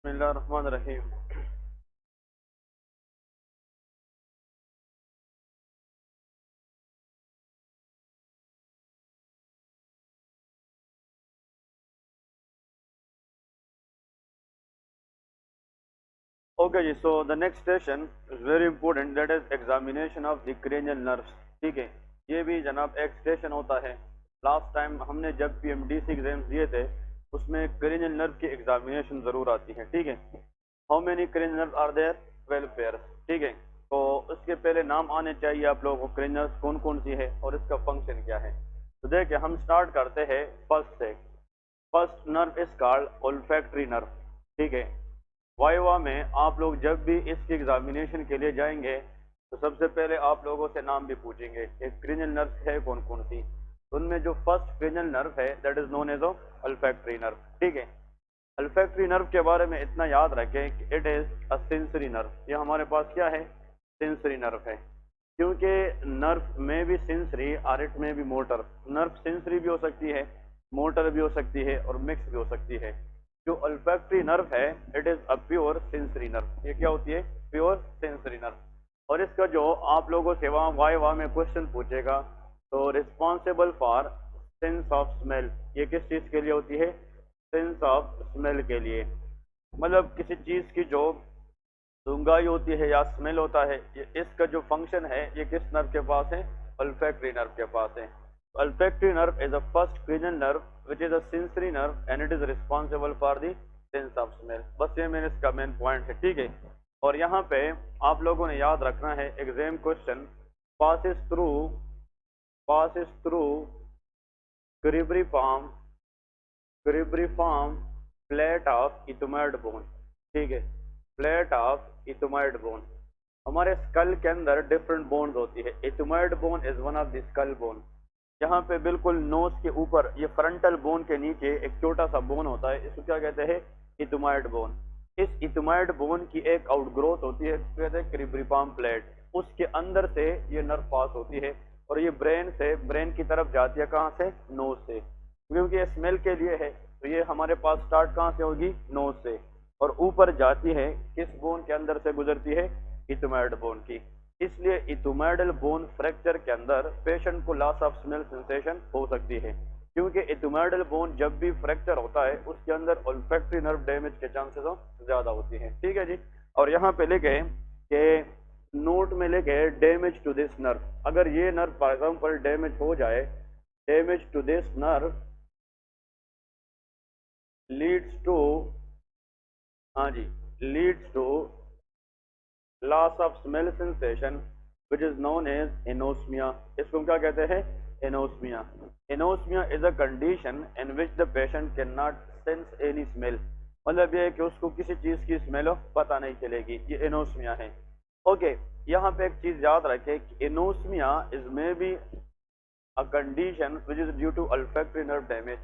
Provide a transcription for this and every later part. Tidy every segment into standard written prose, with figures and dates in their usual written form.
बिस्मिल्लाहिर्रहमानिर्रहीम। ओके जी, so the next session is very important, that is examination of the cranial nerves. ठीक है, ये भी जनाब एक सेशन होता है। लास्ट टाइम हमने जब पीएमडीसी एग्जाम्स दिए थे उसमें क्रेनियल नर्व की एग्जामिनेशन जरूर आती है। ठीक है, how many cranial nerve are there? 12 pairs. ठीक है, तो उसके पहले नाम आने चाहिए आप लोगों को, क्रेनियल नर्व्स कौन कौन सी है और इसका फंक्शन क्या है। तो देखिए, हम स्टार्ट करते हैं फर्स्ट से। First nerve is called olfactory nerve. ठीक है, वाइवा में आप लोग जब भी इसकी एग्जामिनेशन के लिए जाएंगे तो सबसे पहले आप लोगों से नाम भी पूछेंगे कि क्रेनियल नर्व है कौन कौन सी। तो उनमें जो फर्स्ट क्रेनियल नर्व है that is known as olfactory nerve. ठीक है, अल्फैक्टरी नर्व के बारे में इतना याद रखें कि it is a sensory nerve. ये हमारे पास क्या है? सेंसरी नर्व है, क्योंकि नर्व में भी सेंसरी और इट में भी मोटर। नर्व सेंसरी भी हो सकती है, मोटर भी हो सकती है और मिक्स भी हो सकती है। जो अल्फैक्टरी नर्व है it is a pure sensory nerve. ये क्या होती है? Pure sensory nerve. और इसका जो आप लोगों से वहाँ वाई में क्वेश्चन पूछेगा, तो responsible for sense of smell, ये किस चीज के लिए होती है? सेंस ऑफ स्मेल के लिए। मतलब किसी चीज की जो सूंघाई होती है या स्मेल होता है, ये इसका जो फंक्शन है ये किस नर्व के पास है? अल्फैक्टरी नर्व के पास है। Olfactory nerve is the first cranial nerve which is a sensory nerve and it is responsible for the sense of smell. बस ये मेरे इसका मेन पॉइंट है। ठीक है, और यहाँ पे आप लोगों ने याद रखना है, exam question passes through cribriform cribriform plate of ethmoid bone. ठीक है, प्लेट ऑफ इथोमैड बोन। हमारे स्कल के अंदर डिफरेंट बोन्स होती है। Ethmoid bone is one of the skull bone. यहाँ पे बिल्कुल नोज के ऊपर, ये फ्रंटल बोन के नीचे एक छोटा सा बोन होता है, इसको क्या कहते हैं? इथोमैड बोन। इस इथोमैड बोन की एक आउटग्रोथ होती है, इसको कहते हैं क्रिब्रिफॉर्म प्लेट। उसके अंदर से ये नर्व पास होती है और ये ब्रेन की तरफ जाती है। कहाँ से? नोज से, क्योंकि ये स्मेल के लिए है। तो ये हमारे पास स्टार्ट कहाँ से होगी? नोज से, और ऊपर जाती है किस बोन के अंदर से गुजरती है? इथोमैड बोन की। इसलिए इथोमैडल बोन फ्रैक्चर के अंदर पेशेंट को लॉस ऑफ स्मेल सेंसेशन हो सकती है, क्योंकि इथोमैडल बोन जब भी फ्रैक्चर होता है उसके अंदर ओल्फैक्टरी नर्व डैमेज के चांसेस ज्यादा होती हैं। ठीक है जी, और यहाँ पे लिखे कि नोट में लिखे डैमेज टू दिस नर्व। अगर ये नर्व फॉर एग्जाम्पल डैमेज हो जाए, damage to this nerve leads to, हाँ जी, leads to loss of smell sensation which is known as anosmia. इसको हम क्या कहते हैं? Anosmia. Anosmia is a condition in which the patient can not sense any smell. मतलब ये है कि उसको किसी चीज की स्मेल पता नहीं चलेगी, ये एनोस्मिया है। ओके, यहाँ पे एक चीज याद रखें कि anosmia is may be a condition which is due to olfactory nerve damage.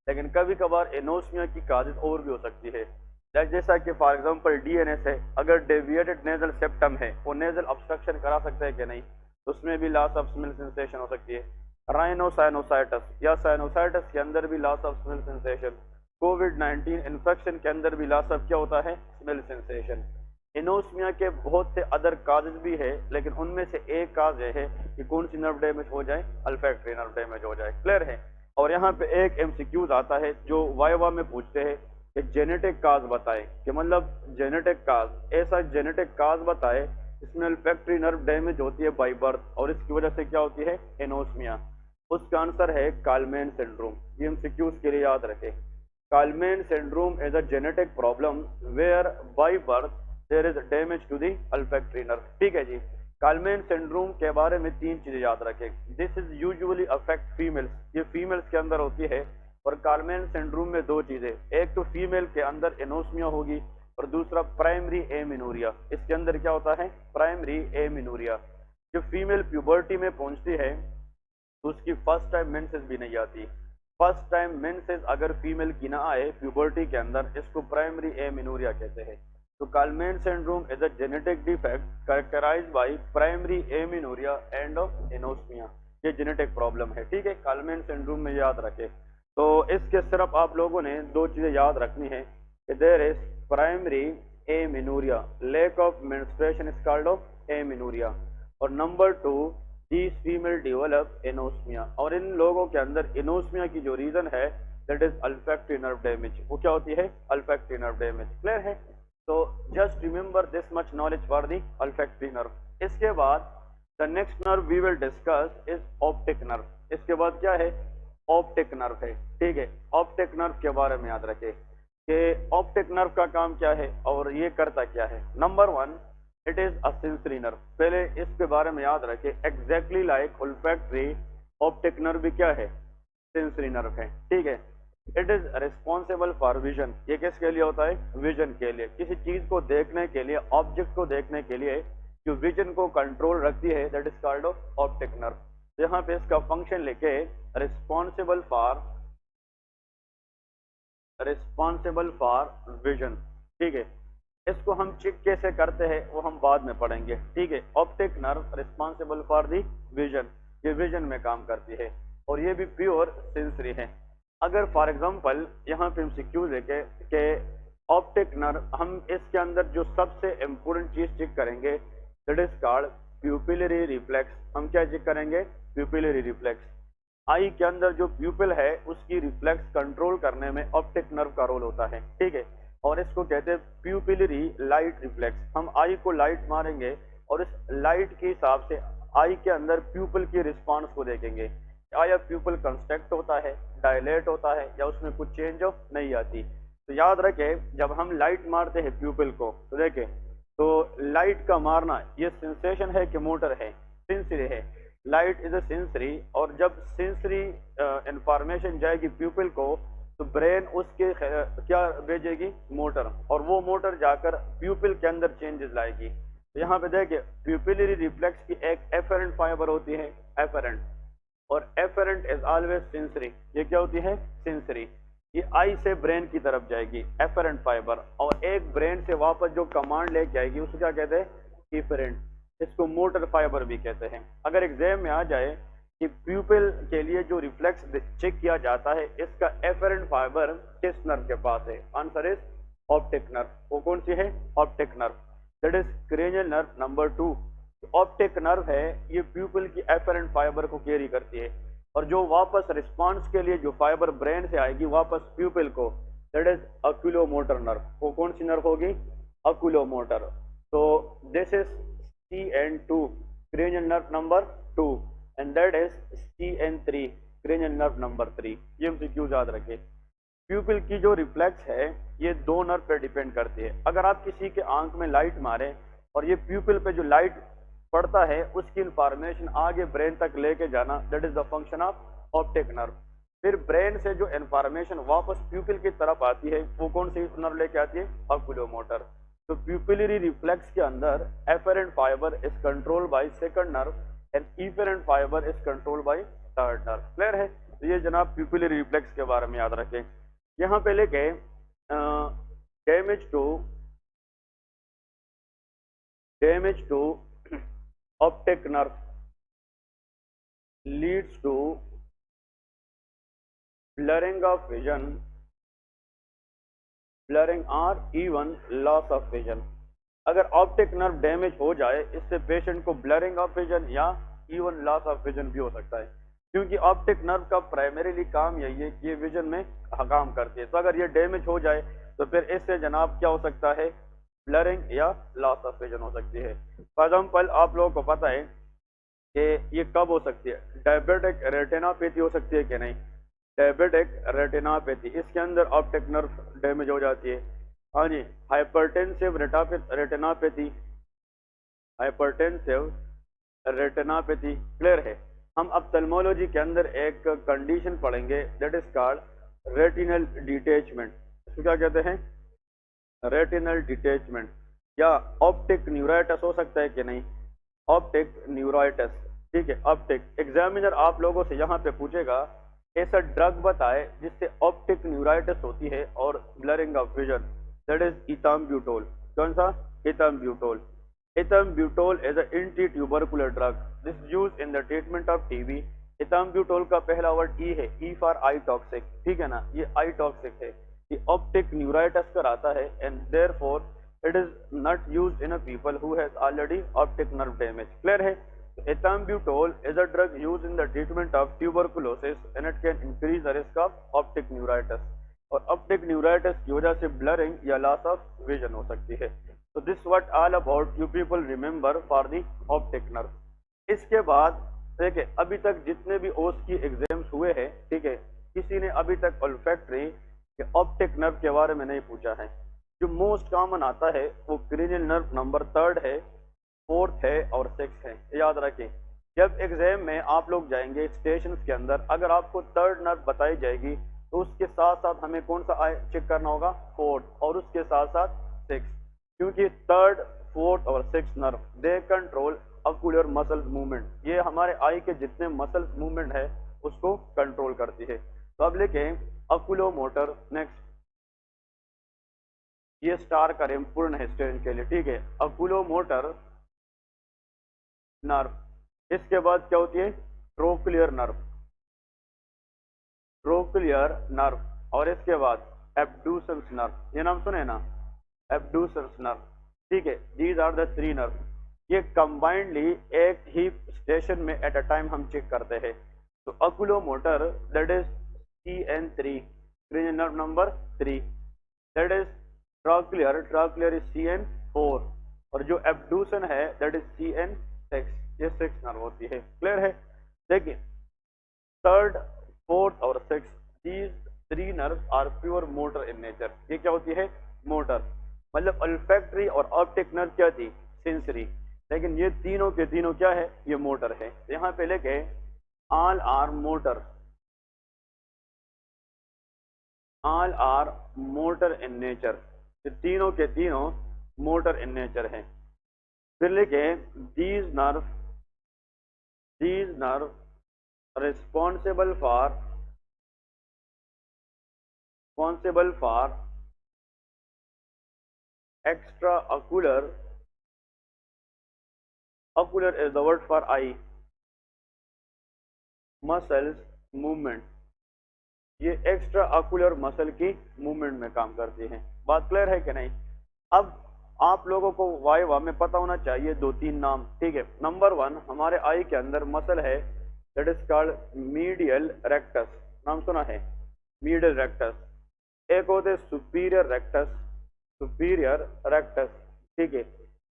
लेकिन कभी कभार एनोस्मिया की काजिज और भी हो सकती है। जैसा कि फॉर एग्जांपल डीएनएस है, अगर डेविएटेड नेजल सेप्टम है वो नेजल ऑब्स्ट्रक्शन करा सकता है कि नहीं, तो उसमें भी लॉस ऑफ स्मेल सेंसेशन हो सकती है। राइनोसाइनोसाइटस या साइनोसाइटस के अंदर भी loss of smell sensation. Covid infection के अंदर भी लॉस ऑफ क्या होता है? Smell sensation. एनोस्मिया के बहुत से अदर काजेज भी है, लेकिन उनमें से एक काज यह है कि कौन सी नर्व डैमेज हो जाए? अल्फैक्टरी नर्व डैमेज हो जाए। क्लियर है? और यहाँ पे एक एमसीक्यूज आता है जो वाइवा में पूछते हैं कि जेनेटिक काज बताए, कि मतलब जेनेटिक काज, ऐसा जेनेटिक काज बताए इसमें अल्फैक्टरी नर्व डैमेज होती है बाई बर्थ और इसकी वजह से क्या होती है? एनोस्मिया। उसका आंसर है कालमैन सिंड्रोम। ये एमसीक्यूज के लिए याद रखें। Kallmann syndrome is a genetic problem where by birth there is damage to the olfactory nerve. ठीक है जी, कालमैन सिंड्रोम के बारे में तीन चीजें याद रखें। This is usually affect females, ये फीमेल्स के अंदर होती है। और कालमैन सिंड्रोम में दो चीजें, एक तो फीमेल के अंदर एनोस्मिया होगी और दूसरा प्राइमरी एमिनूरिया। इसके अंदर क्या होता है? प्राइमरी एमिनूरिया। जब फीमेल प्यूबर्टी में पहुंचती है तो उसकी फर्स्ट टाइम मेंसेस भी नहीं आती। फर्स्ट टाइम मेंसेस अगर फीमेल की ना आए प्यूबर्टी के अंदर, इसको प्राइमरी एमिनूरिया कहते हैं। तो Kallmann syndrome is a genetic defect characterised by primary amenorrhoea and anosmia. ये जेनेटिक प्रॉब्लम है। ठीक है, कालमैन सिंड्रोम में याद रखें। तो इसके सिर्फ आप लोगों ने दो चीजें याद रखनी है कि there is primary amenorrhoea, lack of menstruation is called of amenorrhoea. और number 2, these female develop anosmia, और इन लोगों के अंदर एनोस्मिया की जो रीजन है दैट इज अल्फैक्टरी नर्व डैमेज। वो क्या होती है? Olfactory nerve damage. क्लियर है? तो just remember this much knowledge for the olfactory nerve. इसके बाद the next nerve we will discuss is optic nerve. इसके बाद क्या है? ऑप्टिक नर्व है। ठीक है, ऑप्टिक नर्व के बारे में याद रखें कि ऑप्टिक नर्व का काम क्या है और ये करता क्या है। Number 1, it is a sensory nerve. पहले इसके बारे में याद रखें, exactly like olfactory, optic nerve भी क्या है? सेंसरी नर्व है। ठीक है, it is responsible for vision. ये किसके लिए होता है? विजन के लिए। किसी चीज को देखने के लिए, ऑब्जेक्ट को देखने के लिए जो विजन को कंट्रोल रखती है that is called optic nerve. यहाँ पे इसका फंक्शन लेके रिस्पॉन्सिबल फॉर विजन। ठीक है, इसको हम चेक कैसे करते हैं वो हम बाद में पढ़ेंगे। ठीक है, optic nerve responsible for the vision, ये विजन में काम करती है और ये भी प्योर सेंसरी है। अगर फॉर एग्जांपल यहाँ पे MCQ लेके के ऑप्टिक नर्व, हम इसके अंदर जो सबसे इम्पोर्टेंट चीज चेक करेंगे that is called pupillary reflex. हम क्या चेक करेंगे? Pupillary reflex. आई के अंदर जो प्यूपिल है उसकी रिफ्लेक्स कंट्रोल करने में ऑप्टिक नर्व का रोल होता है। ठीक है, और इसको कहते हैं प्यूपिलरी लाइट रिफ्लेक्स। हम आई को लाइट मारेंगे और इस लाइट के हिसाब से आई के अंदर प्यूपिल की रिस्पॉन्स को देखेंगे। या प्यूपिल कंस्ट्रक्ट होता है, डायलेट होता है, या उसमें कुछ चेंज नहीं आती। तो याद रखें, जब हम लाइट मारते हैं प्यूपिल को तो देखें, तो लाइट का मारना ये सेंसेशन है कि मोटर है? सेंसरी है। लाइट इज अ सेंसरी, और जब सेंसरी इंफॉर्मेशन जाएगी प्यूपिल को तो ब्रेन उसके क्या भेजेगी? मोटर, और वो मोटर जाकर प्यूपिल के अंदर चेंजेस लाएगी। तो यहाँ पे देखिए, प्यूपिलरी रिफ्लेक्स की एक एफेरेंट फाइबर होती है, एफेरेंट, और एफेरेंट इज ऑलवेज सेंसरी। ये क्या होती है? सेंसरी। ये आई से ब्रेन की तरफ जाएगी एफेरेंट फाइबर, और एक ब्रेन से वापस जो कमांड लेके आएगी उसको क्या कहते हैं? इफेरेंट। इसको मोटर फाइबर भी कहते हैं। अगर एग्जाम में आ जाए कि प्यूपिल के लिए जो रिफ्लेक्स चेक किया जाता है इसका एफेरेंट फाइबर किस नर्व के पास है? Answer is optic nerve. वो कौन सी है? Optic nerve, that is cranial nerve number 2। Optic nerve है, ये प्यूपिल की एफेरेंट फाइबर को कैरी करती है, और जो वापस रिस्पांस के लिए जो फाइबर ब्रेन से आएगी वापस प्यूपिल को, दैट इज ऑक्यूलोमोटर नर्व। वो कौन सी नर्व होगी? ऑक्यूलोमोटर। तो this is CN2 cranial nerve number 2 and that is CN3 cranial nerve number 3। ये MCQ याद रखें। प्यूपिल की जो रिफ्लेक्स है ये दो नर्व पे डिपेंड करती है। अगर आप किसी के आंख में लाइट मारें और ये प्यूपिल पे जो लाइट पड़ता है उसकी इंफॉर्मेशन आगे ब्रेन तक लेके जाना, that is the function of optic nerve. फिर ब्रेन से जो इंफॉर्मेशन वापस प्यूपिल की तरफ आती है वो कौन सी नर्व लेके आती है? ऑक्यूलोमोटर। तो प्यूपिलरी रिफ्लेक्स के अंदर efferent fibre is controlled by second nerve and efferent fibre is controlled by third nerve. Clear है? तो ये जनाब प्यूपिलरी रिफ्लेक्स के बारे में याद रखें। यहाँ पे लेके damage to optic nerve leads to blurring of vision, blurring or even loss of vision। अगर ऑप्टिक नर्व डैमेज हो जाए इससे पेशेंट को ब्लरिंग ऑफ विजन या इवन लॉस ऑफ विजन भी हो सकता है, क्योंकि ऑप्टिक नर्व का प्राइमरीली काम यही है कि ये विजन में काम करती है। तो अगर ये डैमेज हो जाए तो फिर इससे जनाब क्या हो सकता है? ब्लरिंग या लॉस ऑफ विजन हो सकती है। फॉर एग्जाम्पल आप लोगों को पता है कि ये कब हो सकती है? डायबिटिक रेटिनापैथी हो सकती है कि नहीं? डायबिटिक रेटिनापैथी, इसके अंदर ऑप्टिक नर्व डैमेज हो जाती है। हाँ जी, हाइपरटेंसिव रेटिनापैथी, हाइपरटेंसिव रेटिनापैथी। क्लियर है? हम ऑप्थेल्मोलॉजी के अंदर एक कंडीशन पढ़ेंगे that is called retinal detachment. इसको क्या कहते हैं? Retinal detachment. या ऑप्टिक न्यूराइटिस हो सकता है कि नहीं? Optic neuritis. ठीक है, ऑप्टिक एग्जामिनर आप लोगों से यहाँ पे पूछेगा ऐसा ड्रग बताए जिससे ऑप्टिक न्यूराइटिस होती है और blurring of vision, that is ethambutol. कौन सा? Ethambutol. Ethambutol is a anti tubercular drug, this used in the treatment of TB. Ethambutol का पहला वर्ड ई है, ई फॉर आई टॉक्सिक। ठीक है ना, ये आई टॉक्सिक है। कि ऑप्टिक न्यूराइटिस कराता है and therefore it is not used in a people who has already optic nerve damage. Clear है? Ethambutol is a drug used in the treatment of tuberculosis and it can increase the risk of optic neuritis. और optic neuritis की वजह से blurring या loss of vision हो सकती है। तो this what all about you people remember for the optic nerve. इसके बाद देखिए अभी तक जितने भी ओस की एग्जाम्स हुए हैं, ठीक है, किसी ने अभी तक ओल्फैक्टरी या ऑप्टिक नर्व के बारे में नहीं पूछा है। जो मोस्ट कॉमन आता है वो क्रेनियल नर्व नंबर 3 है, 4th है और 6th है। याद रखें, जब एग्जाम में आप लोग जाएंगे स्टेशन के अंदर, अगर आपको 3rd नर्व बताई जाएगी तो उसके साथ साथ हमें कौन सा आई चेक करना होगा? 4th, और उसके साथ साथ 6th, क्योंकि 3rd, 4th और 6th nerve they control ocular muscles movement. ये हमारे आई के जितने मसल्स मूवमेंट है उसको कंट्रोल करती है। तो अब लिखें ऑक्यूलोमोटर। नेक्स्ट, ये स्टार का इम्पोर्टेंट है स्टूडेंट के लिए, ठीक है। Oculomotor nerve. इसके बाद क्या होती है? Trochlear nerve, trochlear nerve. और इसके बाद एब्ड्यूसेंस नर्व। ये नाम सुने ना, एब्ड्यूसेंस नर्व, ठीक है। These are the 3 nerve. ये कंबाइंडली एक ही स्टेशन में एट अ टाइम हम चेक करते हैं। तो oculomotor that is CN3, cranial nerve number 3, that is trochlear, trochlear is CN4, और जो एब्ड्यूसन है दैट इज CN6, ये 6 नर्व होती है। क्लियर है? देखिए 3rd, 4th और 6th, these 3 nerves are pure motor in nature। ये क्या होती है? मोटर। मतलब अल्फैक्टरी और ऑप्टिक नर्व क्या थी? सेंसरी। लेकिन ये तीनों के तीनों क्या है? ये मोटर है। यहाँ पे लेके all are motor, all are motor in nature. ये तीनों के तीनों मोटर इन नेचर है। फिर लिखे these nerve responsible for extraocular, ocular is the word for eye, muscles movement। ये एक्स्ट्रा ऑकुलर मसल की मूवमेंट में काम करती हैं। बात क्लियर है कि नहीं? अब आप लोगों को वाइवा में पता होना चाहिए 2-3 नाम, ठीक है। नंबर 1 हमारे आई के अंदर मसल है that is called medial rectus. नाम सुना है? Medial rectus. एक होते हैं सुपीरियर रेक्टस, सुपीरियर रेक्टस, ठीक है।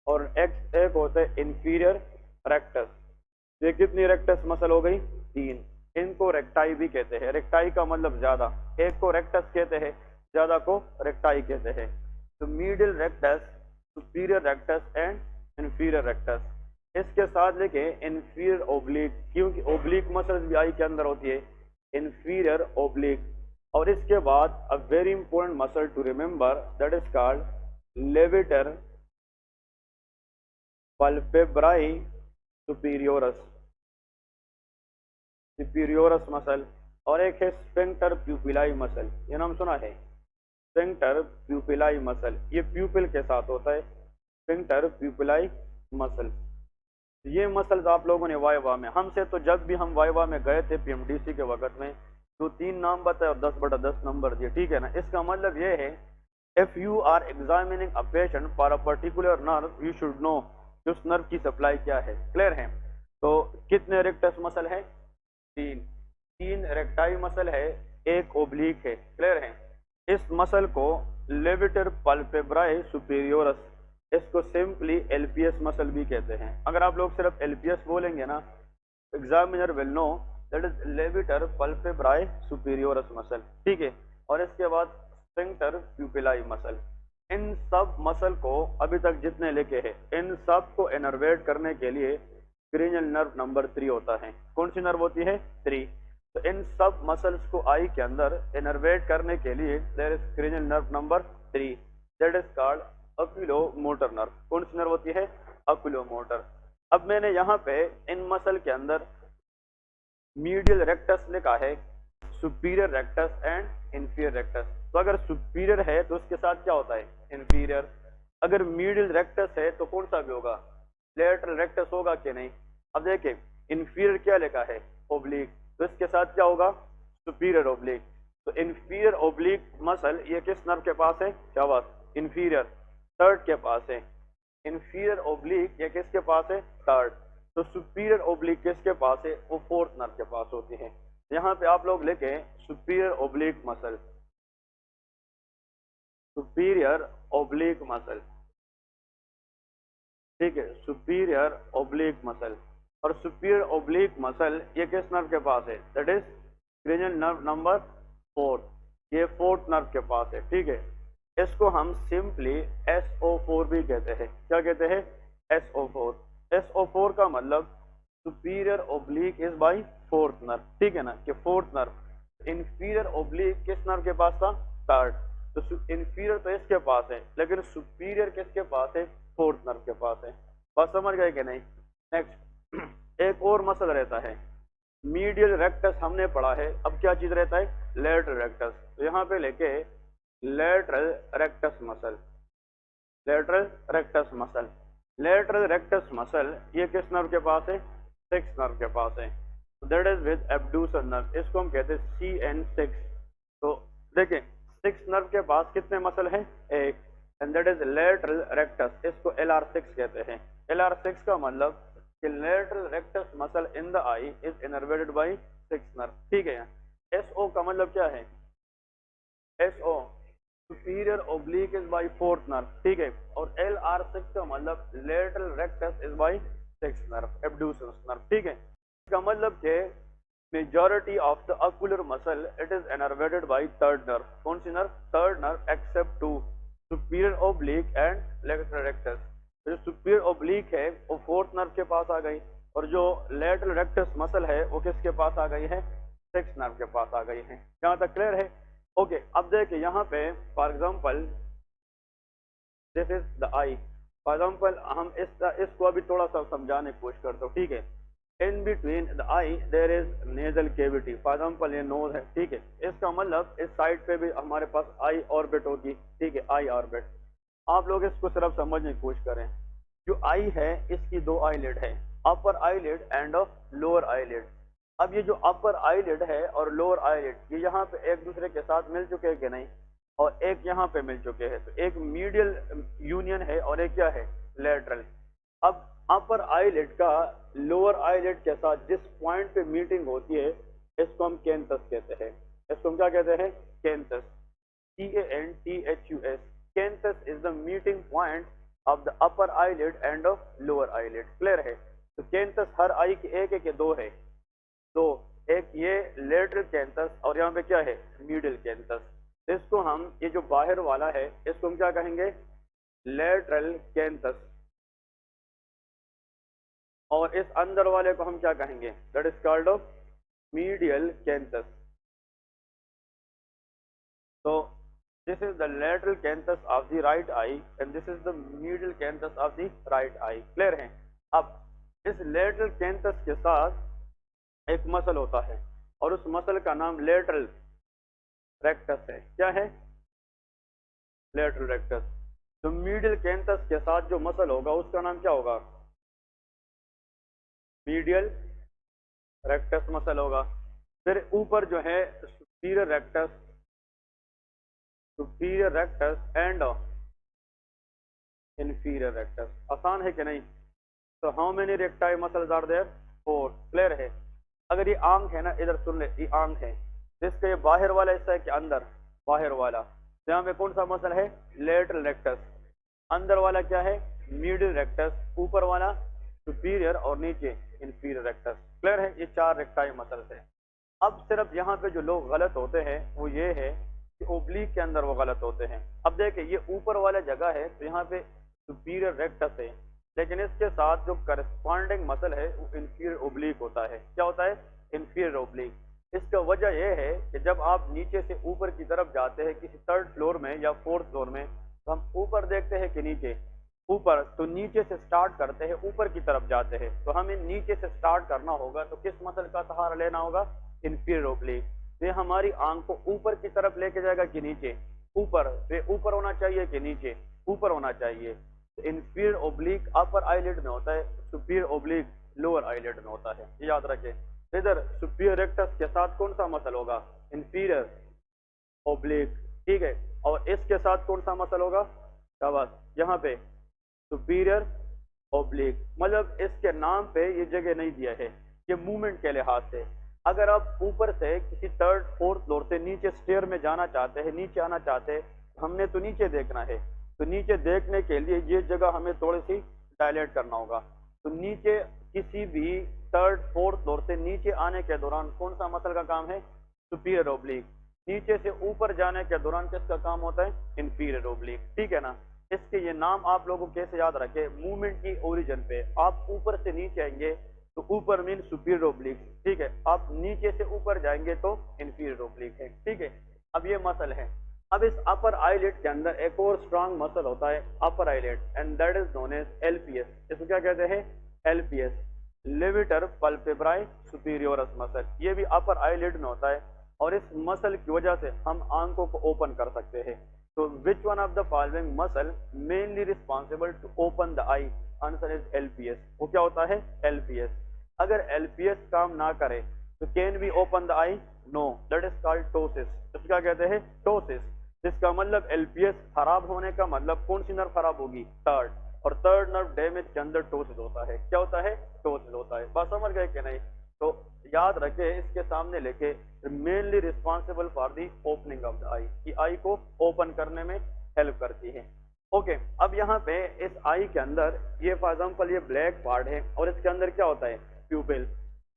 और एक होता है इंफीरियर रेक्टस। ये कितनी रेक्टस मसल हो गई? 3। इनको रेक्टाई भी कहते हैं। रेक्टाई का मतलब ज्यादा, एक को रेक्टस कहते हैं, ज्यादा को रेक्टाई कहते हैं। तो medial rectus, superior rectus and inferior rectus. इसके साथ लिखे इंफीरियर ओब्लिक, क्योंकि ओब्लिक मसल भी आई के अंदर होती है, इंफीरियर ओब्लिक। और इसके बाद a very important muscle to remember that is called levator palpebrae superioris, superioris muscle. और एक है स्फिंक्टर प्यूपिलाई मसल। ये नाम सुना है? Sphincter pupillae muscle. ये प्यूपिल के साथ होता है, स्फिंक्टर प्यूपिलाई मसल। ये मसल्स आप लोगों ने वाइवा में, हमसे तो जब भी हम वाइवा में गए थे PMDC के वक्त में, तो 3 नाम बताए और 10/10 नंबर दिए, ठीक है ना। इसका मतलब ये है if you are examining a patient for a particular nerve you should know उस नर्व की सप्लाई क्या है। क्लियर है? तो कितने रेक्टस मसल है? 3 रेक्टाई मसल है, एक ओब्लिक है। क्लियर है? इस मसल को लेविटर पल्पेब्राई सुपीरियोरस, इसको सिंपली LPS मसल भी कहते हैं। अगर आप लोग सिर्फ LPS बोलेंगे ना, examiner will know that is levator palpebrae superioris muscle, ठीक है। और इसके बाद स्फिंक्टर प्यूपिलाई मसल। इन सब मसल को अभी तक जितने लिखे हैं, इन सब को इनर्वेट करने के लिए क्रेनियल नर्व नंबर 3 होता है। कौन सी नर्व होती है? 3। तो इन सब मसल्स को आई के अंदर इनर्वेट करने के लिए there is cranial nerve number 3 that is called oculomotor nerve. कौन सी नर्व होती है? ऑक्यूलोमोटर। अब मैंने यहाँ पे इन मसल के अंदर मीडियल रेक्टस लिखा है, superior rectus and inferior rectus. तो अगर सुपीरियर है तो उसके साथ क्या होता है? इंफीरियर। अगर मीडियल रेक्टस है तो कौन सा भी होगा? लेटरल रेक्टस होगा कि नहीं? अब देखिए इंफीरियर क्या लिखा है? ओब्लिक। तो इसके साथ क्या होगा? Superior oblique. तो इंफीरियर ओब्लिक मसल ये किस नर्व के पास है? शाबाश, इंफीरियर थर्ड के पास है। इंफीरियर ओब्लिक ये किसके पास है? थर्ड। तो सुपीरियर ओब्लिक किसके पास है? वो फोर्थ नर्व के पास होती है। यहाँ पे आप लोग लिखें superior oblique muscle, superior oblique muscle, ठीक है, सुपीरियर ओब्लिक मसल। और सुपीरियर ओब्लिक मसल ये किस नर्व के पास है? That is cranial nerve number 4, ये फोर्थ नर्व के पास है, ठीक है। इसको हम सिंपली SO4 भी कहते हैं। क्या कहते हैं? SO4। SO4 का मतलब superior oblique is by fourth nerve, ठीक है ना, कि फोर्थ नर्व। इंफीरियर ओब्लिक किस नर्व के पास था? थर्ड। तो इंफीरियर तो इसके पास है, लेकिन सुपीरियर किसके पास है? फोर्थ नर्व के पास है। बात समझ गए कि नहीं? नेक्स्ट एक और मसल रहता है मीडियल रेक्टस, हमने पढ़ा है। अब क्या चीज रहता है? Lateral rectus. तो यहाँ पे लेके lateral rectus muscle, lateral rectus muscle. Lateral rectus muscle ये किस नर्व के पास है? सिक्स नर्व के पास है। दैट इज विद एब्ड्यूसर नर्व, इसको हम कहते हैं CN6। तो देखें सिक्स नर्व के पास कितने मसल हैं? एक, and that is lateral rectus, इसको LR6 कहते हैं। LR6 का मतलब कि lateral rectus muscle in the eye is innervated by six nerve, ठीक है। SO का मतलब क्या है? SO superior oblique is by fourth nerve, ठीक है। और LR6 का मतलब lateral rectus is by six nerve, abducens nerve, ठीक है। इसका मतलब कि majority of the ocular muscle it is innervated by third nerve. कौन सी नर्व? Third nerve, except to superior oblique and lateral rectus. जो सुपीरियर ओब्लिक है वो फोर्थ नर्व के पास आ गई, और जो लेटरल रेक्टस मसल है वो किसके पास आ गई है? सिक्स नर्व के पास आ गई है। यहाँ तक क्लियर है? ओके, अब देखिए यहाँ पे for example this is the I. For example हम इसको अभी थोड़ा सा समझाने की कोशिश करते हो, ठीक है। In between the eye there is nasal cavity. For example ये नोज है, ठीक है। इसका मतलब इस साइड पे भी हमारे पास आई ऑर्बिट होगी, ठीक है, आई ऑर्बिट। आप लोग इसको सिर्फ समझने की कोशिश करें। जो आई है इसकी दो आईलिड है, upper eyelid and lower eyelid. अब ये जो अपर आईलिड है और लोअर आईलिड ये यहाँ पे एक दूसरे के साथ मिल चुके हैं कि नहीं? और एक यहाँ पे मिल चुके हैं। तो एक मीडियल यूनियन है और एक क्या है? लेटरल। अब अपर आईलिड का लोअर आईलिड के साथ जिस पॉइंट पे मीटिंग होती है इसको हम कैंथस कहते हैं। इसको हम क्या कहते हैं? Canthus, CANTHUS। Canthus is the meeting point of the upper eyelid end of lower eyelid. Clear है? तो कैंथस हर आई के एक है कि दो है? दो, एक ये लेटरल कैंथस और यहाँ पे क्या है? Medial canthus. इसको हम ये जो बाहर वाला है इसको हम क्या कहेंगे? Lateral canthus. और इस अंदर वाले को हम क्या कहेंगे? That is called of medial canthus. तो this is the lateral canthus of the right eye and this is the medial canthus of the right eye। Clear है? अब इस lateral canthus के साथ एक मसल होता है और उस मसल का नाम lateral rectus है। क्या है? lateral rectus। तो medial canthus के साथ जो मसल होगा उसका नाम क्या होगा? medial rectus मसल होगा। फिर ऊपर जो है superior rectus, superior rectus and inferior rectus. आसान है कि नहीं? तो how many recti muscles are there? 4। Clear है? अगर ये आंख है ना, इधर सुन ले, ये आंख है, जिसका ये बाहर वाला हिस्सा है कि अंदर बाहर वाला, तो यहाँ पे कौन सा मसल है? Lateral rectus. अंदर वाला क्या है? Middle rectus. ऊपर वाला सुपीरियर और नीचे इंफीरियर रेक्टस। क्लियर है? ये चार रेक्टाई मसल्स है। अब सिर्फ यहाँ पे जो लोग गलत होते हैं वो ये है कि ओब्लिक के अंदर वो गलत होते हैं। अब देखिए ये ऊपर वाला जगह है तो यहाँ पे सुपीरियर रेक्टस है, लेकिन इसके साथ जो करस्पॉन्डिंग मसल है वो इंफीरियर ओब्लिक होता है। क्या होता है? Inferior oblique. इसका वजह यह है कि जब आप नीचे से ऊपर की तरफ जाते हैं किसी थर्ड फ्लोर में या फोर्थ फ्लोर में, तो हम ऊपर देखते हैं कि नीचे, ऊपर, तो नीचे से स्टार्ट करते हैं, ऊपर की तरफ जाते हैं। तो हमें नीचे से स्टार्ट करना होगा तो किस मसल का सहारा लेना होगा? Inferior oblique. ये हमारी आंख को ऊपर की तरफ लेके जाएगा कि नीचे? ऊपर। वे ऊपर होना चाहिए कि नीचे? ऊपर होना चाहिए। तो इंफीरियर ओब्लिक अपर आईलिड में होता है, सुपीरियर ओब्लिक लोअर आईलिड में होता है। ये याद रखें। इधर सुपीरियर रेक्टस के साथ कौन सा मसल होगा? इंफीरियर। ओब्लिक, ठीक है। और इसके साथ कौन सा मसल होगा, शाबाश, यहाँ पे सुपीरियर ओब्लिक, मतलब इसके नाम पे ये जगह नहीं दिया है, ये मूवमेंट के लिहाज से। अगर आप ऊपर से किसी थर्ड फोर्थ फ्लोर से नीचे स्टेयर में जाना चाहते हैं, नीचे आना चाहते हैं, हमने तो नीचे देखना है, तो नीचे देखने के लिए ये जगह हमें थोड़ी सी डायलेट करना होगा। तो नीचे किसी भी थर्ड फोर्थ फ्लोर से नीचे आने के दौरान कौन सा मसल का काम है, सुपीरियर ओब्लिक। नीचे से ऊपर जाने के दौरान किसका काम होता है, इंफीरियर ओब्लिक, ठीक है ना। इसके ये नाम आप लोगों को कैसे याद रखे, मूवमेंट की ओरिजिन पे। आप ऊपर से नीचे आएंगे तो ऊपर मीन सुपीरियर ओब्लिक, ठीक है। आप नीचे से ऊपर जाएंगे तो इंफीरियर ओब्लिक है, ठीक है। अब ये मसल है। अब इस अपर आईलिड के अंदर एक और स्ट्रांग मसल होता है, upper eyelid, and that is known as LPS. इसको क्या कहते हैं, एलपीएस, लेविटर पल्पेब्राई सुपीरियोरस मसल। ये भी अपर आईलिड में होता है और इस मसल की वजह से हम आंखों को ओपन कर सकते हैं। तो which one of the following muscle mainly responsible to open the eye, answer is LPS. वो क्या होता है, एलपीएस। अगर एलपीएस काम ना करे तो can we open the eye, no, that is called ptosis. इसको क्या कहते हैं, टोसिस। जिसका मतलब एलपीएस खराब होने का मतलब कौन सी नर्व खराब होगी, थर्ड, और थर्ड नर्व डैमेज के अंदर टोसिस होता है। क्या होता है, टोसिस होता है। बात समझ गए कि नहीं। तो याद रखे, इसके सामने लेके mainly responsible for the opening of the eye, कि आई को ओपन करने में हेल्प करती है। ओके, अब यहाँ पे इस आई के अंदर ये फॉर एग्जाम्पल ये ब्लैक पार्ट है और इसके अंदर क्या होता है, प्यूपिल।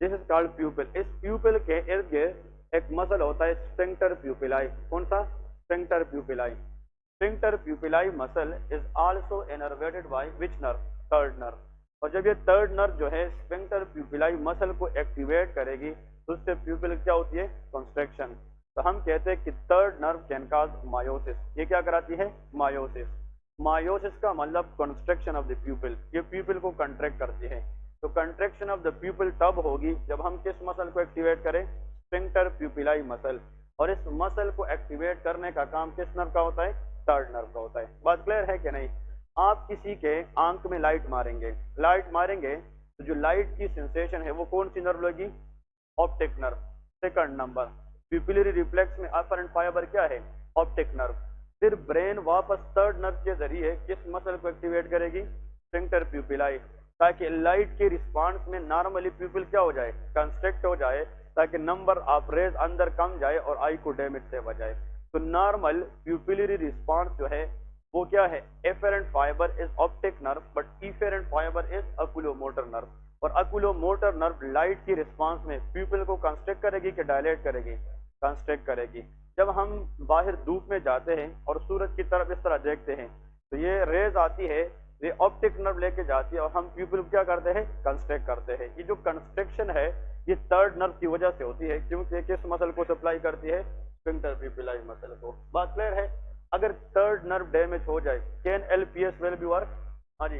This is called प्यूपिल। इस प्यूपिल के इर्द गिर्द एक मसल होता है स्फिंक्टर प्यूपिलाई। कौन सा, sphincter pupillae. Sphincter pupillae muscle is also innervated by which nerve, third nerve. और जब ये थर्ड नर्व जो है स्फिंक्टर प्यूपिलाई मसल को एक्टिवेट करेगी तो उससे प्यूपिल क्या होती है, कंस्ट्रक्शन। तो हम कहते हैं कि third nerve can cause miosis. ये क्या कराती है, मायोसिस। मायोसिस का मतलब कंस्ट्रक्शन ऑफ द प्यूपिल, ये प्यूपिल को कंट्रैक्ट करती है। तो कंट्रैक्शन ऑफ द प्यूपिल तब होगी जब हम किस मसल को एक्टिवेट करें, स्फिंक्टर प्यूपिलाई मसल। और इस मसल को एक्टिवेट करने का काम किस नर्व का होता है, थर्ड नर्व का होता है। बात क्लियर है कि नहीं। आप किसी के आंख में लाइट मारेंगे, लाइट मारेंगे तो जो लाइट की सेंसेशन है वो कौन सी नर्व लगी, optic nerve. Second number, pupillary reflex में अफरेंट फाइबर क्या है, ऑप्टिक नर्व। फिर ब्रेन वापस थर्ड नर्व के जरिए किस मसल को एक्टिवेट करेगी, स्फिंक्टर प्यूपिलाई, ताकि लाइट के रिस्पांस में नॉर्मली प्यूपिल क्या हो जाए, कंस्ट्रक्ट हो जाए, ताकि नंबर ऑफ रेज अंदर कम जाए और आई को डैमेज से बचाए। तो नॉर्मल प्यूपिलरी रिस्पांस जो है वो क्या है, afferent fibre is optic nerve but efferent fibre is oculomotor nerve. और अकुलोमोटर नर्व लाइट की रिस्पांस में प्यूपिल को कंस्ट्रक्ट करेगी कि डायलेट करेगी, कंस्ट्रक्ट करेगी। जब हम बाहर धूप में जाते हैं और सूरज की तरफ इस तरह देखते हैं तो ये रेज आती है, ये ऑप्टिक नर्व लेके जाती है और हम प्यूपिल क्या करते हैं, कंस्ट्रक्ट करते हैं। ये जो कंस्ट्रक्शन है ये थर्ड नर्व की वजह से होती है, क्योंकि किस मसल को सप्लाई करती है, स्फिंक्टर प्यूपिलाई मसल को। बात क्लियर है। अगर थर्ड नर्व डैमेज हो जाए can LPS will be work, हाँ जी,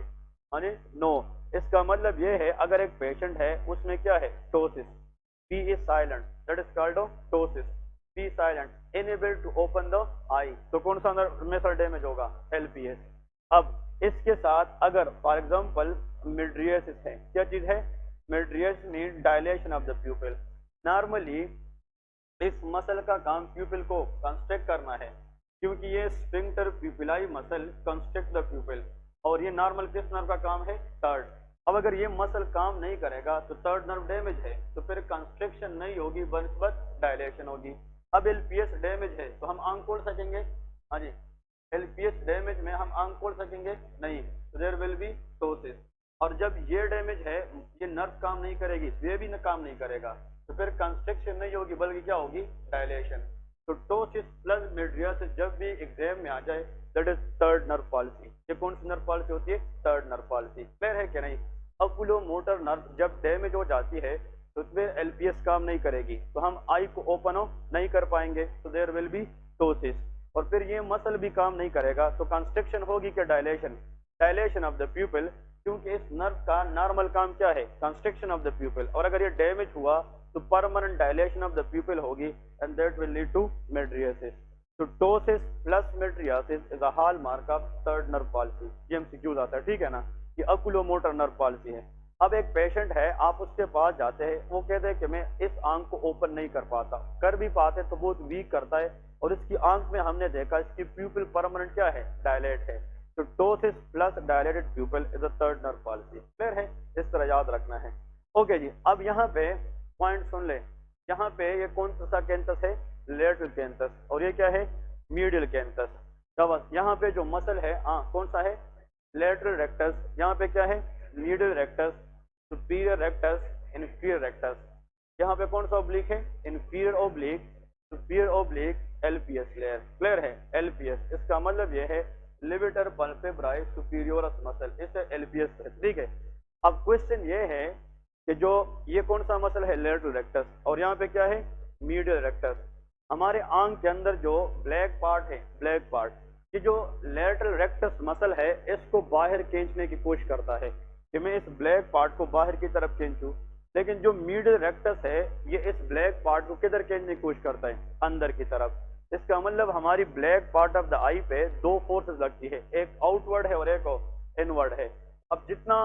हाँ जी, नो। इसका मतलब ये है अगर एक पेशेंट है उसमें क्या है, ptosis, P is silent, that is called ptosis, P silent, unable to open the eye, तो कौन सा मसल डैमेज होगा, एलपीएस। अब इसके साथ अगर फॉर एग्जांपल मिड्रियसिस है, क्या चीज है, mydriasis mean dilation of the pupil. Normally इस मसल का काम प्यूपिल को कंस्ट्रक्ट करना है, क्योंकि ये sphincter pupillae muscle construct the pupil और ये नॉर्मल किस नर्व का काम है, थर्ड। अब अगर ये मसल काम नहीं करेगा तो थर्ड नर्व डैमेज है, तो फिर कंस्ट्रक्शन नहीं होगी बस डायलेशन होगी। अब एलपीएस डैमेज है तो हम आंख खोल सकेंगे, हाँ जी, एलपीएस डैमेज में हम आंख खोल सकेंगे नहीं, तो देयर विल बी टोसिस। और जब ये डैमेज है, ये नर्व काम नहीं करेगी, ये भी काम नहीं करेगा, तो फिर कंस्ट्रक्शन नहीं होगी बल्कि क्या होगी, डायलेशन। तो टोसिस प्लस मिड्रियसिस जब भी एग्जाम में आ जाए that is third nerve palsy. ये कौन सी नर्व पॉलिसी होती है, थर्ड नर्व पॉलिसी। क्लियर है कि नहीं। अकुलोमोटर नर्व जब डैमेज हो जाती है तो उसमें एलपीएस काम नहीं करेगी, तो हम आई को ओपन हो नहीं कर पाएंगे, तो देयर विल बी टोसिस। और फिर ये मसल भी काम नहीं करेगा तो कंस्ट्रक्शन होगी क्या, डायलेशन, डायलेशन ऑफ द प्यूपिल, क्योंकि इस नर्व का नॉर्मल काम क्या है, कंस्ट्रक्शन ऑफ द प्यूपिल। और अगर ये डैमेज हुआ तो permanent dilation of the pupil होगी and that will lead to mydriasis. तो ptosis plus mydriasis is a hallmark of third nerve palsy. ये एमसीक्यूज आता है, ठीक है ना, कि अकुलोमोटर नर्व पॉलिसी है। अब एक पेशेंट है, आप उसके पास जाते हैं, वो कहते हैं कि मैं इस आंख को ओपन नहीं कर पाता, कर भी पाते तो बहुत वीक करता है, और इसकी आंख में हमने देखा इसकी प्यूपिल परमानेंट क्या है, डायलेट है। तो ptosis plus dilated प्यूपिल is the third nerve policy. Clear है, इस तरह याद रखना है। ओके जी, अब यहाँ पे पॉइंट सुन ले। यहाँ पे ये कौन सा कैंसस है, लेटरल कैंसस, और ये क्या है, मीडियल कैंसस। तब यहाँ पे जो मसल है कौन सा है, लेटरल रेक्टस। यहाँ पे क्या है, medial rectus, superior rectus, inferior rectus. यहाँ पे कौन सा ओब्लिक है, inferior oblique, superior oblique, LPS layer. Clear है, एलपीएस इसका मतलब ये है लिबिटर पल्पेब्राई सुपीरियोरस मसल, इसे एलपीएस है। ठीक है, अब क्वेश्चन ये है कि जो ये कौन सा मसल है, लेटरल रेक्टस, और यहाँ पे क्या है, मीडियल रेक्टस। हमारे आंख के अंदर जो ब्लैक पार्ट है, ब्लैक पार्ट, कि जो लेटरल रेक्टस मसल है इसको बाहर खींचने की कोशिश करता है कि मैं इस ब्लैक पार्ट को बाहर की तरफ खींचूं, लेकिन जो मीडियल रेक्टस है ये इस ब्लैक पार्ट को किधर खींचने की कोशिश करता है, अंदर की तरफ। इसका मतलब हमारी ब्लैक पार्ट ऑफ द आई पे दो फोर्सेस लगती है, एक आउटवर्ड है और एक इनवर्ड है। अब जितना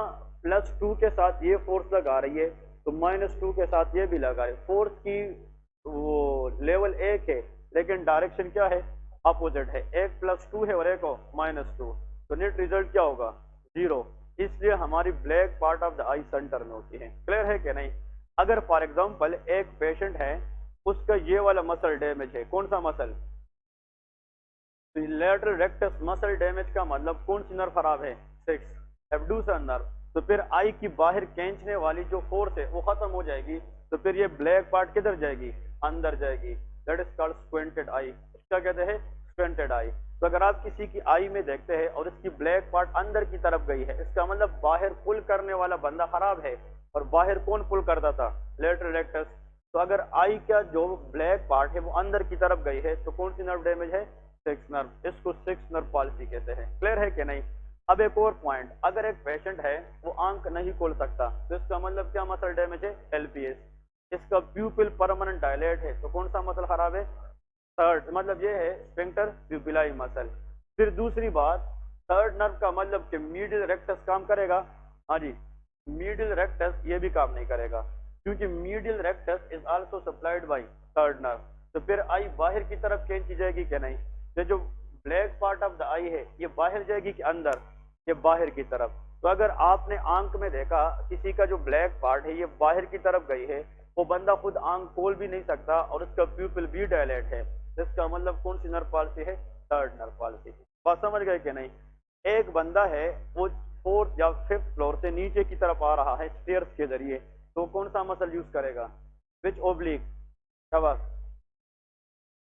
+2 के साथ ये फोर्स लगा रही है तो -2 के साथ ये भी लगा रही है। फोर्स की वो लेवल एक है लेकिन डायरेक्शन क्या है, अपोजिट है। एक +2 है और एक -2, तो नेट रिजल्ट क्या होगा, 0। इसलिए हमारी black part of the I centre में होती है। क्लियर है कि नहीं। अगर फॉर एग्जांपल एक पेशेंट है, उसका ये वाला मसल डैमेज है, कौन सा मसल, तो लेटरल रेक्टस मसल डैमेज का मतलब कौन सी नर्व खराब है, 6 एब्ड्यूसर नर्व। तो फिर आई की बाहर खींचने वाली जो फोर्स है वो खत्म हो जाएगी, तो फिर ये ब्लैक पार्ट किधर जाएगी, अंदर जाएगी। दैट इज कॉल्ड स्क्वेंटेड आई। क्या कहते हैं, स्क्वेंटेड आई। तो अगर आप किसी की आई में देखते हैं और इसकी ब्लैक पार्ट अंदर की तरफ गई है, इसका मतलब बाहर पुल करने वाला बंदा खराब है। और बाहर कौन पुल करता था, लेटरल रेक्टस। तो अगर आई का जो ब्लैक पार्ट है वो अंदर की तरफ गई है तो कौन सी नर्व डैमेज है, 6 नर्व। इसको 6 नर्व पॉलिसी कहते हैं। क्लियर है कि नहीं। अब एक और पॉइंट, अगर एक पेशेंट है वो आंख नहीं खोल सकता तो इसका मतलब क्या मसल डैमेज है, एलपीएस। इसका प्यूपिल परमानेंट डायलेट है तो कौन सा मसल खराब है, थर्ड, मतलब ये है स्फिंक्टर प्यूपिलाई मसल। फिर दूसरी बात, थर्ड नर्व का मतलब कि मीडियल रेक्टस काम करेगा, हाँ जी, मीडियल रेक्टस ये भी काम नहीं करेगा क्योंकि medial rectus is also supplied by third nerve. तो फिर आई बाहर की तरफ खींची जाएगी क्या नहीं। ये जो ब्लैक पार्ट ऑफ द आई है ये बाहर जाएगी कि अंदर, ये बाहर की तरफ। तो अगर आपने आंख में देखा किसी का जो ब्लैक पार्ट है ये बाहर की तरफ गई है, वो बंदा खुद आंख खोल भी नहीं सकता और उसका प्यूपिल भी डायलेट है, इसका मतलब कौन सी नर्व पॉलिसी है, थर्ड नर्व पॉलिसी। बात समझ गए कि नहीं। एक बंदा है वो 4th या 5th फ्लोर से नीचे की तरफ आ रहा है स्टेयर्स के जरिए, तो कौन सा मसल यूज करेगा, विच ओब्लिक,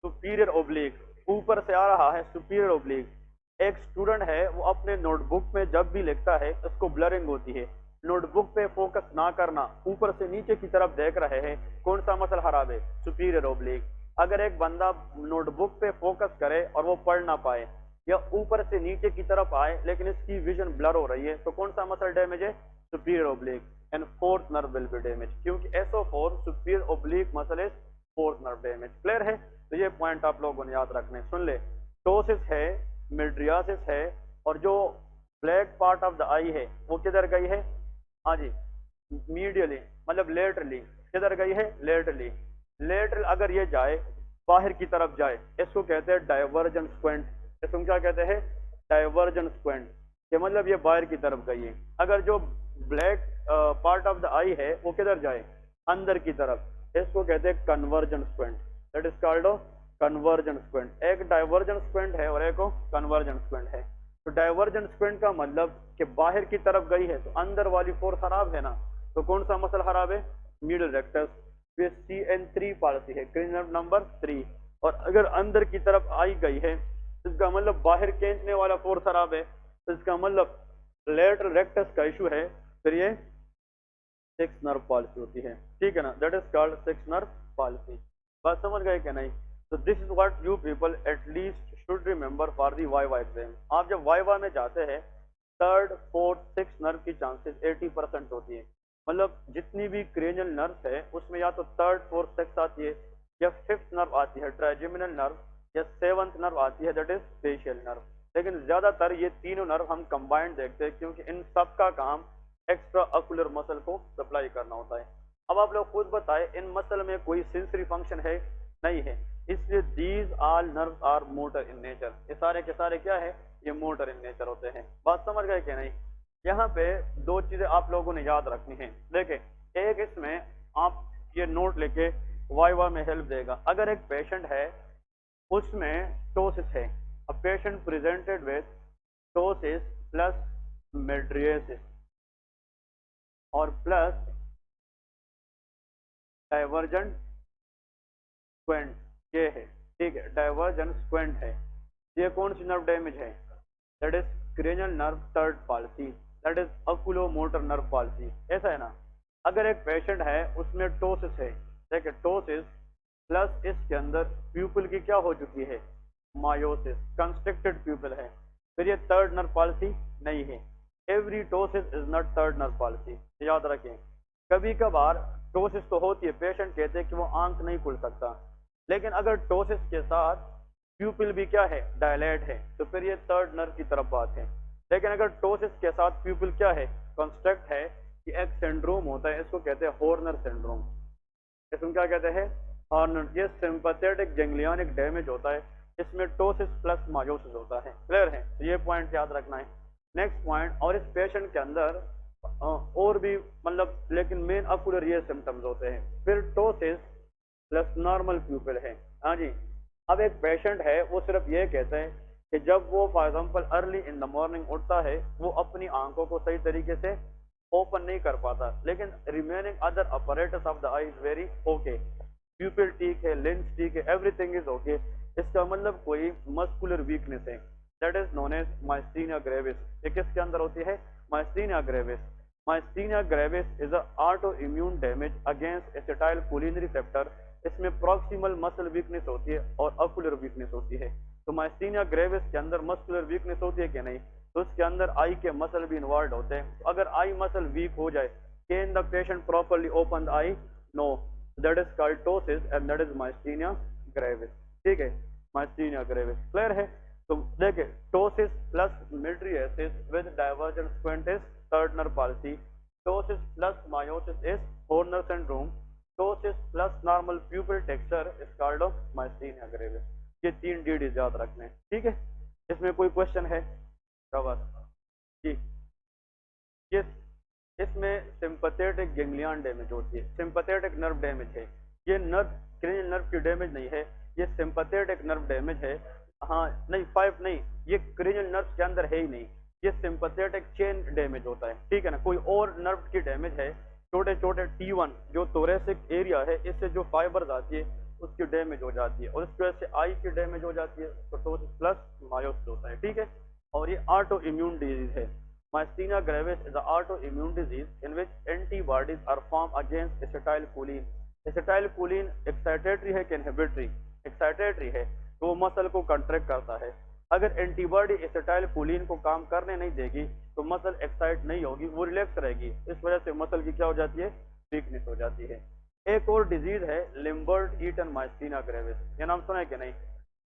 सुपीरियर ओब्लिक। ऊपर से आ रहा है सुपीरियर ओब्लिक। एक स्टूडेंट है वो अपने नोटबुक में जब भी लिखता है उसको ब्लरिंग होती है, नोटबुक पे फोकस ना करना, ऊपर से नीचे की तरफ देख रहे हैं, कौन सा मसल खराब है, सुपीरियर ओब्लिक। अगर एक बंदा नोटबुक पे फोकस करे और वो पढ़ ना पाए या ऊपर से नीचे की तरफ आए लेकिन इसकी विजन ब्लर हो रही है तो कौन सा मसल डैमेज है, superior oblique. And fourth nerve will be damage क्योंकि SO4 superior oblique muscle is fourth nerve damage. Clear है। तो ये पॉइंट आप लोगों ने याद रखने। सुन ले, टोसिस है, मिड्रियासिस है, और जो ब्लैक पार्ट ऑफ द आई है वो किधर गई है, हाँ जी, मीडियली, मतलब लेटरली। किधर गई है, लेटरली। लेटरल अगर ये जाए, बाहर की तरफ जाए, इसको कहते हैं डाइवर्जेंट स्क्वेंट। इसको क्या कहते हैं, डाइवर्जेंट स्क्वेंट, के मतलब ये बाहर की तरफ गई है। अगर जो ब्लैक पार्ट ऑफ द आई है वो किधर जाए, अंदर की तरफ, इसको कहते हैं convergent squint. That is called convergent squint. एक डाइवर्जेंट स्क्वेंट है और एक कन्वर्जेंट स्क्वेंट है। तो डाइवर्जेंट स्क्वेंट का मतलब कि बाहर की तरफ गई है तो अंदर वाली फोर्स खराब है ना, तो कौन सा मसल खराब है, मीडियल रेक्टस। ये CN3 पॉलिसी है, क्रिमिनल नंबर 3। और अगर अंदर की तरफ आई गई है इसका मतलब बाहर खींचने वाला फोर्स खराब है, तो इसका मतलब लेटरल रेक्टस का इशू है, फिर ये 6 नर्व पॉलिसी होती है। ठीक है ना, that is called 6 nerve policy. बात समझ गए क्या नहीं। तो this is what you people at least should remember for the viva exam. आप जब वाइवा में जाते हैं 3rd, 4th, 6th नर्व की चांसेस 80% होती है। मतलब जितनी भी क्रेनियल नर्व है उसमें या तो 3rd, 4th, 6th आती है, या 5th नर्व आती है ट्राइजेमिनल नर्व, या 7th नर्व आती है दैट इज फेशियल नर्व। लेकिन ज्यादातर ये तीनों नर्व हम कंबाइंड देखते हैं क्योंकि इन सब का काम एक्स्ट्रा ऑक्यूलर मसल को सप्लाई करना होता है। अब आप लोग खुद बताएं, इन मसल में कोई सेंसरी फंक्शन है, नहीं है। इसलिए these all nerves are motor in nature, ये सारे के सारे क्या है, ये मोटर इन नेचर होते हैं। बात समझ गए कि नहीं? यहाँ पे दो चीजें आप लोगों ने याद रखनी है। देखें, एक इसमें आप ये नोट लेके वाइवा में हेल्प देगा। अगर एक पेशेंट है उसमें टोसिस है, a patient presented with ptosis plus mydriasis और प्लस डाइवर्जेंट स्क्वेंट, ये है, ठीक है, डाइवर्जेंट स्क्वेंट है। ये कौन सी नर्व डैमेज है? That is cranial nerve third palsy, that is oculomotor nerve palsy, ऐसा है ना। अगर एक पेशेंट है उसमें टोसिस है, देखिए टोसिस प्लस इसके अंदर प्यूपिल की क्या हो चुकी है, मायोसिस, कंस्ट्रिक्टेड प्यूपिल है, फिर ये थर्ड नर्व पाल्सी नहीं है। Every ptosis is not third nerve palsy, याद रखें। कभी कभार टोसिस तो होती है, पेशेंट कहते हैं कि वो आंख नहीं खुल सकता, लेकिन अगर टोसिस के साथ प्यूपिल भी क्या है, डायलेट है, तो फिर ये थर्ड नर्व की तरफ बात है। लेकिन अगर टोसिस के साथ प्यूपिल क्या है, कंस्ट्रक्ट है, कि एक सिंड्रोम होता है, इसको कहते हैं हॉर्नर सिंड्रोम। इसमें क्या कहते हैं, हॉर्नर। ये सिंपैथेटिक गैंग्लियनिक डैमेज होता है, इसमें टोसिस प्लस मायोसिस होता है। क्लियर है? तो ये पॉइंट याद रखना है। नेक्स्ट पॉइंट, और इस पेशेंट के अंदर और भी मतलब, लेकिन मेन अकुलर ये सिम्टम्स होते हैं। फिर टोसिस प्लस नॉर्मल प्यूपिल है। हाँ जी। अब एक पेशेंट है वो सिर्फ ये कहते हैं कि जब वो for example early in the morning उठता है, वो अपनी आंखों को सही तरीके से ओपन नहीं कर पाता, लेकिन remaining other apparatus of the eye is very okay, प्यूपिल ठीक है, लेंस ठीक है, एवरीथिंग इज ओके। इसका मतलब कोई मस्कुलर वीकनेस है, that is known as myasthenia gravis. ये किसके अंदर होती है? Myasthenia gravis. Myasthenia gravis is a auto immune damage against acetylcholine receptor. इसमें प्रॉक्सिमल मसल वीकनेस होती है और ऑकुलर वीकनेस होती है। तो माइस्थीनिया ग्रेविस के अंदर मस्कुलर वीकनेस होती है कि नहीं? तो उसके अंदर आई के मसल भी इन्वॉल्व होते हैं। तो अगर आई मसल वीक हो जाए, can the patient properly open the eye? No, that is called ptosis and that is myasthenia gravis. ठीक है, माइस्थीनिया ग्रेविस। क्लियर है? तो देखिए, ptosis plus mydriasis with divergent squint is third nerve palsy, ptosis plus miosis is Horner syndrome, ptosis plus normal pupil texture is called myasthenia gravis. ये 3 DDs याद रखने हैं। ठीक है, इसमें कोई क्वेश्चन है? जी, ये इसमें सिंपैथेटिक गैंग्लियन डैमेज होती है, सिंपैथेटिक नर्व डैमेज है। ये नर्व क्रेनियल नर्व की डैमेज नहीं है, ये सिंपैथेटिक नर्व डैमेज है। हाँ नहीं, 5 नहीं, ये क्रेनियल नर्व के अंदर है ही नहीं, ये सिंपैथेटिक चेन डैमेज होता है। ठीक है ना? कोई और नर्व की डैमेज है, छोटे छोटे T1 जो थोरेसिक एरिया है, इससे जो फाइबर्स आती है उसकी डैमेज हो जाती है, और इसकी वजह से आई की डैमेज हो जाती है, तो टोसिस प्लस मायोसिस होता है। ठीक है, और ये ऑटो इम्यून डिजीज है। Myasthenia gravis is an autoimmune disease in which antibodies are formed against acetylcholine. Acetylcholine excitatory है कि inhibitory? Excitatory है, तो वो मसल को कंट्रैक्ट करता है। अगर एंटीबॉडी एसिटाइलकोलिन को काम करने नहीं देगी तो मसल एक्साइट नहीं होगी, वो रिलैक्स रहेगी, इस वजह से मसल की क्या हो जाती है, वीकनेस हो जाती है। एक और डिजीज है लिम्बर्ट ईटन माइस्थीनिया ग्रेविस, ये नाम सुना है कि नहीं?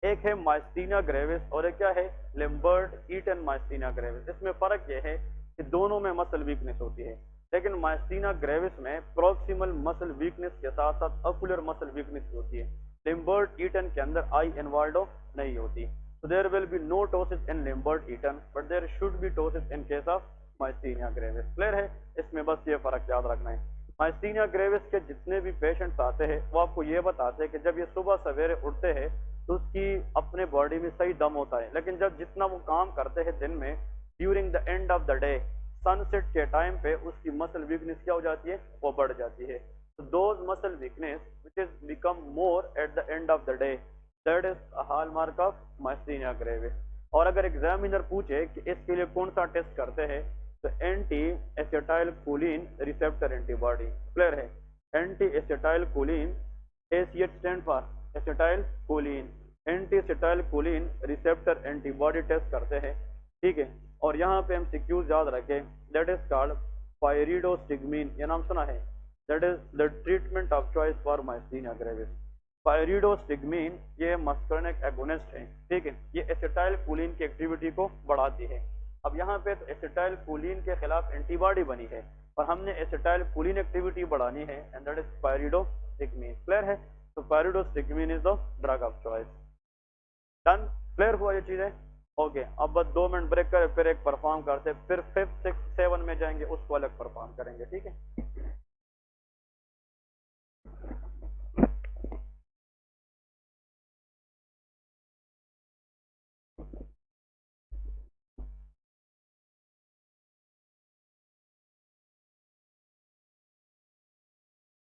एक है माइस्थीनिया ग्रेविस और एक क्या है, लिम्बर्ट ईटन माइस्थीनिया ग्रेविस। इसमें फर्क यह है कि दोनों में मसल वीकनेस होती है, लेकिन माइस्थीनिया ग्रेविस में प्रोक्सिमल मसल वीकनेस के साथ साथ ऑकुलर मसल वीकनेस होती है। लिम्बर्ट ईटन के अंदर आई इन्वॉल्व नहीं होती। So there will be no ptosis in Lambert-Eaton, but there should be ptosis in case of Myasthenia gravis. Clear है? इसमें बस ये फर्क याद रखना है। Myasthenia gravis के जितने भी पेशेंट्स आते हैं वो आपको ये बताते हैं कि जब ये सुबह सवेरे उठते हैं तो उसकी अपने बॉडी में सही दम होता है, लेकिन जब जितना वो काम करते हैं दिन में, during the end of the day, sunset के टाइम पे उसकी मसल वीकनेस क्या हो जाती है, वो बढ़ जाती है। तो those muscle weakness which is become more at the end of the day, that is a hallmark of myasthenia gravis. और अगर एग्जामिनर पूछे कि इसके लिए कौन सा टेस्ट करते हैं, तो anti acetylcholine receptor antibody. Clear है? Anti acetylcholine, ACH stand for acetylcholine, anti acetylcholine receptor antibody test करते हैं। ठीक है, और यहाँ पे हम सिक्यूज याद रखें, दैट इज कॉल्ड पायरिडोस्टिग्मीन, ये नाम सुना है? That is the treatment of choice for myasthenia gravis. Pyridostigmine ये मस्करनिक एगोनिस्ट है। ठीक है, ये एसिटाइलकोलिन की एक्टिविटी को बढ़ाती है। अब यहाँ पे तो एसिटाइलकोलिन के खिलाफ एंटीबॉडी बनी है और हमने एसिटाइलकोलिन एक्टिविटी बढ़ानी है, and that is pyridostigmine. Clear है? तो pyridostigmine is the drug of choice. Done, clear हुआ ये चीजें? ओके, अब बस 2 मिनट ब्रेक कर फिर एक परफॉर्म करते, फिर 5, 6, 7 में जाएंगे, उसको अलग परफॉर्म करेंगे, ठीक है।